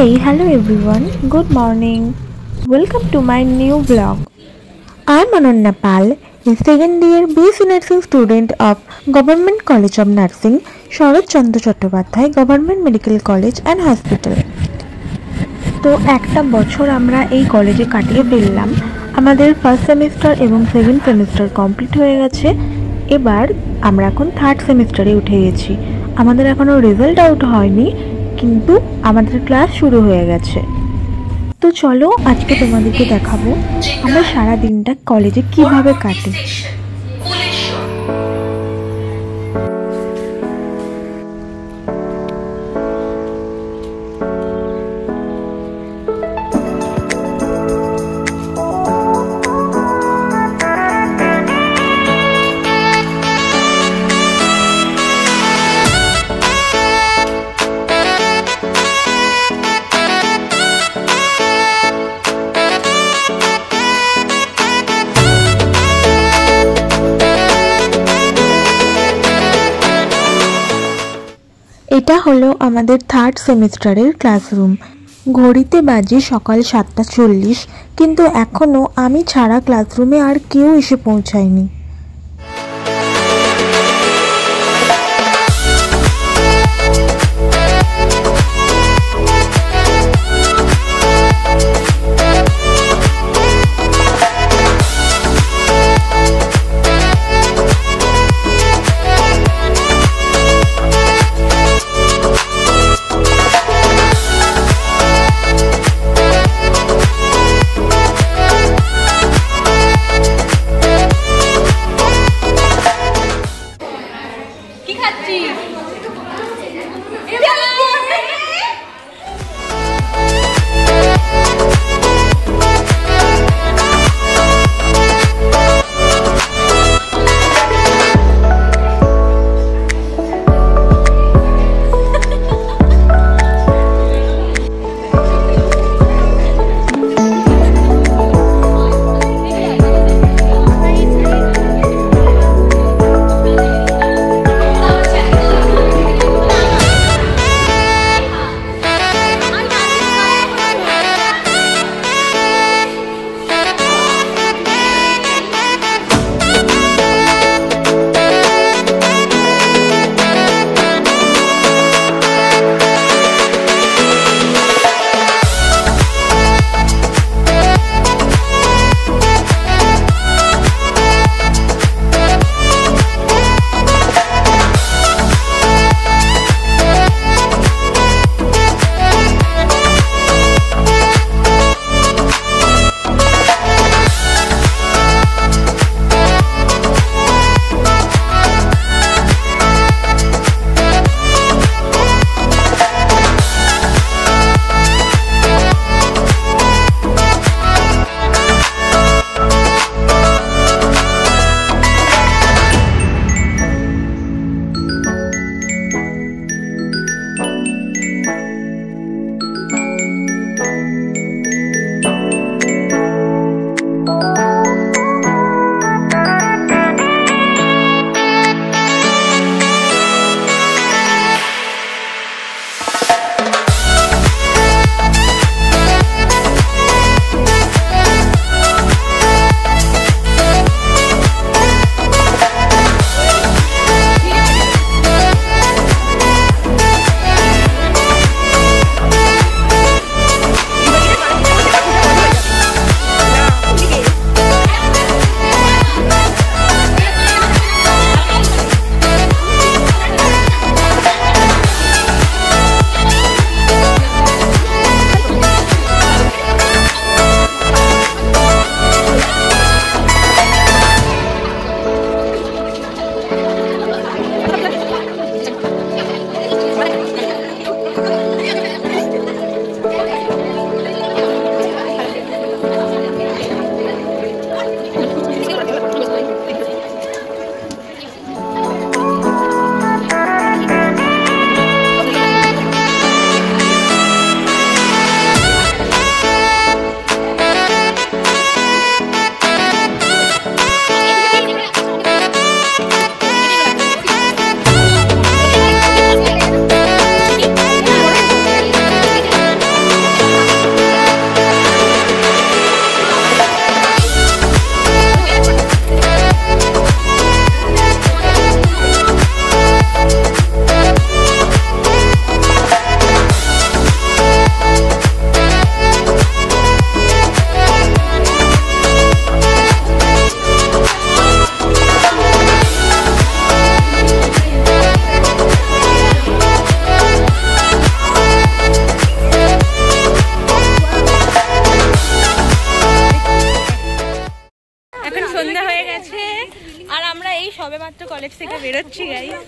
Hey, hello everyone. Good morning. Welcome to my new vlog. I'm Ananya Pal, a second year BSc Nursing student of Government College of Nursing, Sharat Chandra Chattopadhyay Government Medical College and Hospital. তো একটা বছর আমরা এই কলেজে কাটিয়ে ফেললাম। আমাদের first semester এবং সেকেন্ড সেমিস্টার কমপ্লিট হয়ে গেছে। এবার আমরা এখন থার্ড সেমিস্টারে উঠে গেছি। আমাদের এখনও রেজাল্ট আউট হয়নি, কিন্তু আমাদের ক্লাস শুরু হয়ে গেছে। তো চলো আজকে তোমাদেরকে দেখাবো আমরা সারা দিনটা কলেজে কিভাবে কাটে। এটা হলো আমাদের থার্ড সেমিস্টারের ক্লাসরুম। ঘড়িতে বাজে সকাল 7:40, কিন্তু এখনও আমি ছাড়া ক্লাসরুমে আর কেউ এসে পৌঁছায়নি। মাত্র কলেজ থেকে বেরোচ্ছি গাইস।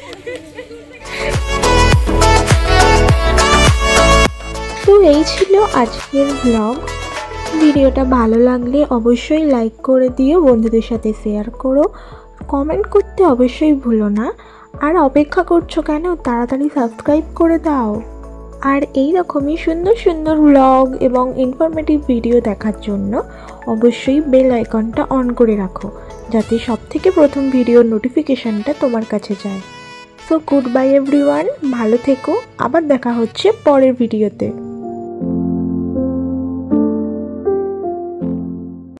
তো এই ছিল আজকের ব্লগ। ভিডিওটা ভালো লাগলে অবশ্যই লাইক করে দিও, বন্ধুদের সাথে শেয়ার করো, কমেন্ট করতে অবশ্যই ভুলো না। আর অপেক্ষা করছো কেন, তাড়াতাড়ি সাবস্ক্রাইব করে দাও। আর এই রকমই সুন্দর সুন্দর ব্লগ এবং ইনফরমেটিভ ভিডিও দেখার জন্য অবশ্যই বেল আইকনটা অন করে রাখো, যাতে সবথেকে প্রথম ভিডিওর নোটিফিকেশানটা তোমার কাছে যায়। সো গুড বাই এভরিওয়ান, ভালো থেকো, আবার দেখা হচ্ছে পরের ভিডিওতে।